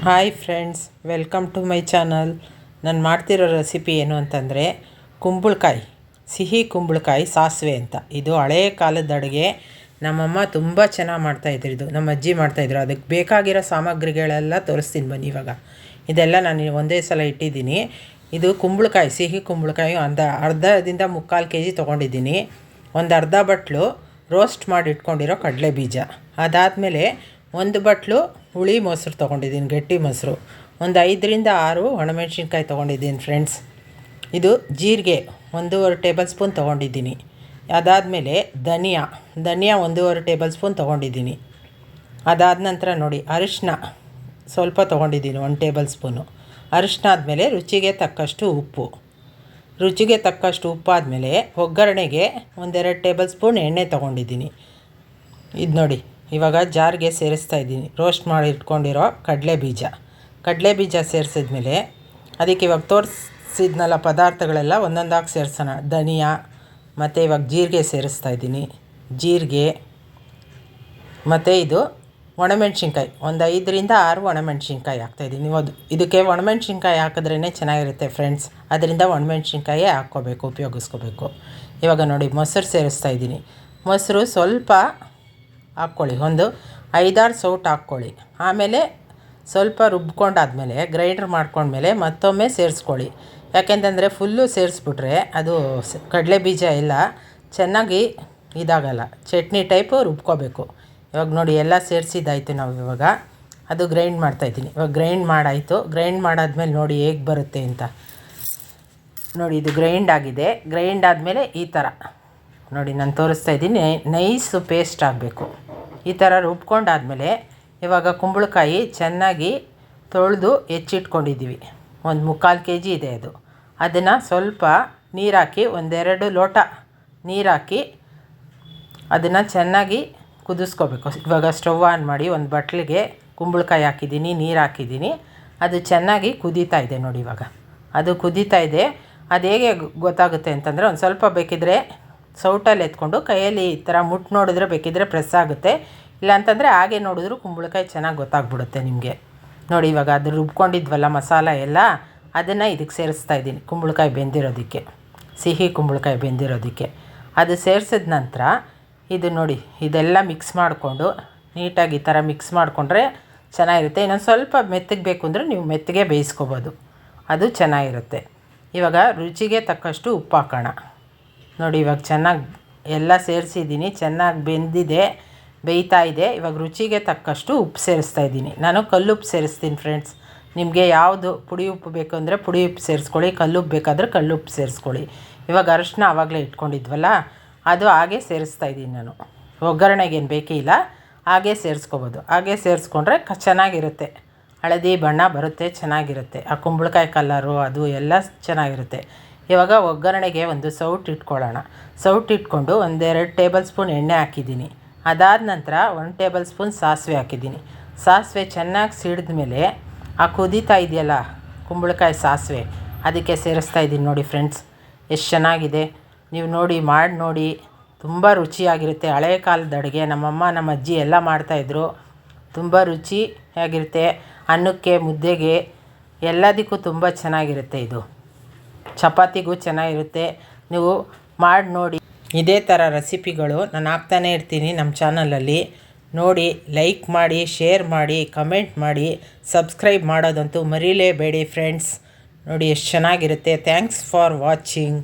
Hi friends, welcome to my channel. ನಾನು ಮಾಡ್ತಿರೋ recipe ಏನು ಅಂತಂದರೆ ಕುಂಬಳಕಾಯಿ, ಸಿಹಿ ಕುಂಬಳಕಾಯಿ ಸಾಸಿವೆ ಅಂತ. ಇದು ಹಳೆಯ ಕಾಲದ ಅಡುಗೆ. ನಮ್ಮಮ್ಮ ತುಂಬ ಚೆನ್ನಾಗಿ ಮಾಡ್ತಾಯಿದ್ರು. ಇದು ನಮ್ಮ ಅಜ್ಜಿ ಮಾಡ್ತಾಯಿದ್ರು. ಅದಕ್ಕೆ ಬೇಕಾಗಿರೋ ಸಾಮಗ್ರಿಗಳೆಲ್ಲ ತೋರಿಸ್ತೀನಿ ಬನ್ನಿ. ಇವಾಗ ಇದೆಲ್ಲ ನಾನು ಒಂದೇ ಸಲ ಇಟ್ಟಿದ್ದೀನಿ. ಇದು ಕುಂಬಳಕಾಯಿ, ಸಿಹಿ ಕುಂಬಳಕಾಯಿ ಅರ್ಧದಿಂದ 3/4 kg ತೊಗೊಂಡಿದ್ದೀನಿ. ಒಂದು ಅರ್ಧ ಬಟ್ಲು ರೋಸ್ಟ್ ಮಾಡಿ ಇಟ್ಕೊಂಡಿರೋ ಕಡಲೆ ಬೀಜ, ಅದಾದಮೇಲೆ 1 ಬಟ್ಲು ಹುಳಿ ಮೊಸರು ತೊಗೊಂಡಿದ್ದೀನಿ, ಗಟ್ಟಿ ಮೊಸರು. ಒಂದು 5ರಿಂದ 6 ಒಣಮೆಣ್ಸಿನ್ಕಾಯಿ ತೊಗೊಂಡಿದ್ದೀನಿ ಫ್ರೆಂಡ್ಸ್. ಇದು ಜೀರಿಗೆ 1.5 ಟೇಬಲ್ ಸ್ಪೂನ್ ತೊಗೊಂಡಿದ್ದೀನಿ. ಅದಾದಮೇಲೆ ಧನಿಯಾ 1.5 ಟೇಬಲ್ ಸ್ಪೂನ್ ತೊಗೊಂಡಿದ್ದೀನಿ. ಅದಾದ ನಂತರ ನೋಡಿ, ಅರಿಶಿನ ಸ್ವಲ್ಪ ತೊಗೊಂಡಿದ್ದೀನಿ, 1 ಟೇಬಲ್ ಸ್ಪೂನು ಅರಿಶಿನ. ಆದಮೇಲೆ ರುಚಿಗೆ ತಕ್ಕಷ್ಟು ಉಪ್ಪು. ರುಚಿಗೆ ತಕ್ಕಷ್ಟು ಉಪ್ಪಾದಮೇಲೆ ಒಗ್ಗರಣೆಗೆ 1-2 ಟೇಬಲ್ ಸ್ಪೂನ್ ಎಣ್ಣೆ ತೊಗೊಂಡಿದ್ದೀನಿ. ಇದು ನೋಡಿ, ಇವಾಗ ಜಾರಿಗೆ ಸೇರಿಸ್ತಾ ಇದ್ದೀನಿ ರೋಸ್ಟ್ ಮಾಡಿ ಇಟ್ಕೊಂಡಿರೋ ಕಡಲೆ ಬೀಜ ಸೇರಿಸಿದ್ಮೇಲೆ ಅದಕ್ಕೆ ಇವಾಗ ತೋರಿಸಿದ್ನಲ್ಲ ಪದಾರ್ಥಗಳೆಲ್ಲ ಒಂದೊಂದಾಗಿ ಸೇರಿಸೋಣ. ಧನಿಯಾ ಮತ್ತು ಇವಾಗ ಜೀರಿಗೆ ಸೇರಿಸ್ತಾ ಇದ್ದೀನಿ. ಜೀರಿಗೆ ಮತ್ತು ಇದು ಒಣಮೆಣ್ಸಿನ್ಕಾಯಿ, ಒಂದು 5ರಿಂದ 6 ಒಣಮೆಣ್ಸಿನ್ಕಾಯಿ ಹಾಕ್ತಾಯಿದ್ದೀನಿ. ಇದಕ್ಕೆ ಒಣಮೆಣ್ಸಿನ್ಕಾಯಿ ಹಾಕಿದ್ರೇ ಚೆನ್ನಾಗಿರುತ್ತೆ ಫ್ರೆಂಡ್ಸ್. ಅದರಿಂದ ಒಣಮೆಣ್ಸಿನ್ಕಾಯೇ ಹಾಕ್ಕೋಬೇಕು, ಉಪಯೋಗಿಸ್ಕೋಬೇಕು. ಇವಾಗ ನೋಡಿ, ಮೊಸರು ಸೇರಿಸ್ತಾ ಇದ್ದೀನಿ. ಮೊಸರು ಸ್ವಲ್ಪ ಹಾಕ್ಕೊಳ್ಳಿ, ಒಂದು 5-6 ಸೌಟು ಹಾಕ್ಕೊಳ್ಳಿ. ಆಮೇಲೆ ಸ್ವಲ್ಪ ರುಬ್ಕೊಂಡಾದಮೇಲೆ ಗ್ರೈಂಡ್ರ್ ಮಾಡ್ಕೊಂಡ್ಮೇಲೆ ಮತ್ತೊಮ್ಮೆ ಸೇರಿಸ್ಕೊಳ್ಳಿ. ಯಾಕೆಂತಂದರೆ ಫುಲ್ಲು ಸೇರಿಸ್ಬಿಟ್ರೆ ಅದು ಕಡಲೆ ಬೀಜ ಎಲ್ಲ ಚೆನ್ನಾಗಿ ಇದಾಗಲ್ಲ, ಚಟ್ನಿ ಟೈಪು ರುಬ್ಕೋಬೇಕು. ಇವಾಗ ನೋಡಿ, ಎಲ್ಲ ಸೇರಿಸಿದ್ದಾಯಿತು. ನಾವು ಇವಾಗ ಅದು ಗ್ರೈಂಡ್ ಮಾಡ್ತಾಯಿದ್ದೀನಿ. ಇವಾಗ ಗ್ರೈಂಡ್ ಮಾಡಾದ್ಮೇಲೆ ನೋಡಿ ಹೇಗೆ ಬರುತ್ತೆ ಅಂತ. ನೋಡಿ, ಇದು ಗ್ರೈಂಡ್ ಆಗಿದೆ. ಗ್ರೈಂಡ್ ಆದಮೇಲೆ ಈ ಥರ ನೋಡಿ ನಾನು ತೋರಿಸ್ತಾ ಇದ್ದೀನಿ. ನೈಸು ಪೇಸ್ಟ್ ಆಗಬೇಕು. ಈ ಥರ ರುಬ್ಕೊಂಡಾದಮೇಲೆ ಇವಾಗ ಕುಂಬಳಕಾಯಿ ಚೆನ್ನಾಗಿ ತೊಳೆದು ಹೆಚ್ಚಿಟ್ಕೊಂಡಿದ್ದೀವಿ. ಒಂದು 3/4 kg ಇದೆ ಅದು. ಅದನ್ನು ಸ್ವಲ್ಪ ನೀರು ಹಾಕಿ, 1-2 ಲೋಟ ನೀರು ಹಾಕಿ ಅದನ್ನು ಚೆನ್ನಾಗಿ ಕುದಿಸ್ಕೋಬೇಕು. ಇವಾಗ ಸ್ಟವ್ ಆನ್ ಮಾಡಿ ಒಂದು ಬಟ್ಲಿಗೆ ಕುಂಬಳಕಾಯಿ ಹಾಕಿದ್ದೀನಿ, ನೀರು ಹಾಕಿದ್ದೀನಿ. ಅದು ಚೆನ್ನಾಗಿ ಕುದೀತಾ ಇದೆ ನೋಡಿ. ಇವಾಗ ಅದು ಕುದೀತಾ ಇದೆ. ಅದು ಹೇಗೆ ಗೊತ್ತಾಗುತ್ತೆ ಅಂತಂದರೆ, ಒಂದು ಸ್ವಲ್ಪ ಬೇಕಿದ್ದರೆ ಸೌಟಲ್ಲಿ ಎತ್ಕೊಂಡು ಕೈಯಲ್ಲಿ ಈ ಥರ ಮುಟ್ಟು ನೋಡಿದ್ರೆ ಬೇಕಿದ್ದರೆ ಪ್ರೆಸ್ ಆಗುತ್ತೆ. ಇಲ್ಲಾಂತಂದರೆ ಹಾಗೆ ನೋಡಿದ್ರು ಕುಂಬಳಕಾಯಿ ಚೆನ್ನಾಗಿ ಗೊತ್ತಾಗ್ಬಿಡುತ್ತೆ ನಿಮಗೆ. ನೋಡಿ, ಇವಾಗ ಅದು ರುಬ್ಕೊಂಡಿದ್ವಲ್ಲ ಮಸಾಲ ಎಲ್ಲ, ಅದನ್ನು ಇದಕ್ಕೆ ಸೇರಿಸ್ತಾ ಇದ್ದೀನಿ. ಕುಂಬಳಕಾಯಿ ಬೆಂದಿರೋದಕ್ಕೆ, ಸಿಹಿ ಕುಂಬಳಕಾಯಿ ಬೆಂದಿರೋದಕ್ಕೆ ಅದು ಸೇರಿಸಿದ ನಂತರ ಇದು ನೋಡಿ, ಇದೆಲ್ಲ ಮಿಕ್ಸ್ ಮಾಡಿಕೊಂಡು ನೀಟಾಗಿ ಈ ಥರ ಮಿಕ್ಸ್ ಮಾಡಿಕೊಂಡ್ರೆ ಚೆನ್ನಾಗಿರುತ್ತೆ. ಇನ್ನೊಂದು ಸ್ವಲ್ಪ ಮೆತ್ತಗೆ ಬೇಕು ಅಂದರೆ ನೀವು ಮೆತ್ತಗೆ ಬೇಯಿಸ್ಕೊಬೋದು, ಅದು ಚೆನ್ನಾಗಿರುತ್ತೆ. ಇವಾಗ ರುಚಿಗೆ ತಕ್ಕಷ್ಟು ಉಪ್ಪು ಹಾಕೋಣ. ನೋಡಿ, ಇವಾಗ ಚೆನ್ನಾಗಿ ಎಲ್ಲ ಸೇರಿಸಿದ್ದೀನಿ, ಚೆನ್ನಾಗಿ ಬೇಯ್ತಾ ಇದೆ. ಇವಾಗ ರುಚಿಗೆ ತಕ್ಕಷ್ಟು ಉಪ್ಪು ಸೇರಿಸ್ತಾ ಇದ್ದೀನಿ. ನಾನು ಕಲ್ಲುಪ್ಪು ಸೇರಿಸ್ತೀನಿ ಫ್ರೆಂಡ್ಸ್. ನಿಮಗೆ ಯಾವುದು ಪುಡಿ ಉಪ್ಪು ಬೇಕು ಅಂದರೆ ಪುಡಿ ಉಪ್ಪು ಸೇರಿಸ್ಕೊಳ್ಳಿ, ಕಲ್ಲುಪ್ಪು ಬೇಕಾದರೆ ಕಲ್ಲುಪ್ಪು ಸೇರಿಸ್ಕೊಳ್ಳಿ. ಇವಾಗ ಅರಿಶಿನ ಆವಾಗಲೇ ಇಟ್ಕೊಂಡಿದ್ವಲ್ಲ, ಅದು ಹಾಗೆ ಸೇರಿಸ್ತಾ ಇದ್ದೀನಿ ನಾನು. ಒಗ್ಗರಣೆಗೇನು ಬೇಕೇ ಇಲ್ಲ, ಹಾಗೆ ಸೇರಿಸ್ಕೋಬೋದು. ಹಾಗೆ ಸೇರಿಸ್ಕೊಂಡ್ರೆ ಚೆನ್ನಾಗಿರುತ್ತೆ, ಹಳದಿ ಬಣ್ಣ ಬರುತ್ತೆ, ಚೆನ್ನಾಗಿರುತ್ತೆ. ಆ ಕುಂಬಳಕಾಯಿ ಕಲ್ಲರು ಅದು ಎಲ್ಲ ಚೆನ್ನಾಗಿರುತ್ತೆ. ಇವಾಗ ಒಗ್ಗರಣೆಗೆ ಒಂದು ಸೌಟು ಇಟ್ಕೊಳ್ಳೋಣ. ಸೌಟು ಇಟ್ಕೊಂಡು 1-2 ಟೇಬಲ್ ಸ್ಪೂನ್ ಎಣ್ಣೆ ಹಾಕಿದ್ದೀನಿ. ಅದಾದ ನಂತರ 1 ಟೇಬಲ್ ಸ್ಪೂನ್ ಸಾಸಿವೆ ಹಾಕಿದ್ದೀನಿ. ಸಾಸಿವೆ ಚೆನ್ನಾಗಿ ಸಿಡಿದ ಮೇಲೆ ಆ ಕುದೀತಾ ಇದೆಯಲ್ಲ ಕುಂಬಳಕಾಯಿ ಸಾಸಿವೆ, ಅದಕ್ಕೆ ಸೇರಿಸ್ತಾ ಇದ್ದೀನಿ. ನೋಡಿ ಫ್ರೆಂಡ್ಸ್, ಎಷ್ಟು ಚೆನ್ನಾಗಿದೆ. ನೀವು ಮಾಡಿ ನೋಡಿ, ತುಂಬ ರುಚಿಯಾಗಿರುತ್ತೆ. ಹಳೆಯ ಕಾಲದ ಅಡುಗೆ, ನಮ್ಮಮ್ಮ ನಮ್ಮ ಅಜ್ಜಿ ಎಲ್ಲ ಮಾಡ್ತಾಯಿದ್ರು. ತುಂಬ ರುಚಿಯಾಗಿರುತ್ತೆ. ಅನ್ನಕ್ಕೆ, ಮುದ್ದೆಗೆ ಎಲ್ಲದಕ್ಕೂ ತುಂಬ ಚೆನ್ನಾಗಿರುತ್ತೆ. ಇದು ಚಪಾತಿಗೂ ಚೆನ್ನಾಗಿರುತ್ತೆ. ನೀವು ಮಾಡಿ ನೋಡಿ. ಇದೇ ಥರ ರೆಸಿಪಿಗಳು ನಾನು ಹಾಕ್ತಾನೇ ಇರ್ತೀನಿ ನಮ್ಮ ಚಾನಲಲ್ಲಿ. ನೋಡಿ, ಲೈಕ್ ಮಾಡಿ, ಶೇರ್ ಮಾಡಿ, ಕಮೆಂಟ್ ಮಾಡಿ, ಸಬ್ಸ್ಕ್ರೈಬ್ ಮಾಡೋದಂತೂ ಮರೀಲೇಬೇಡಿ ಫ್ರೆಂಡ್ಸ್. ನೋಡಿ ಎಷ್ಟು ಚೆನ್ನಾಗಿರುತ್ತೆ. Thanks for watching.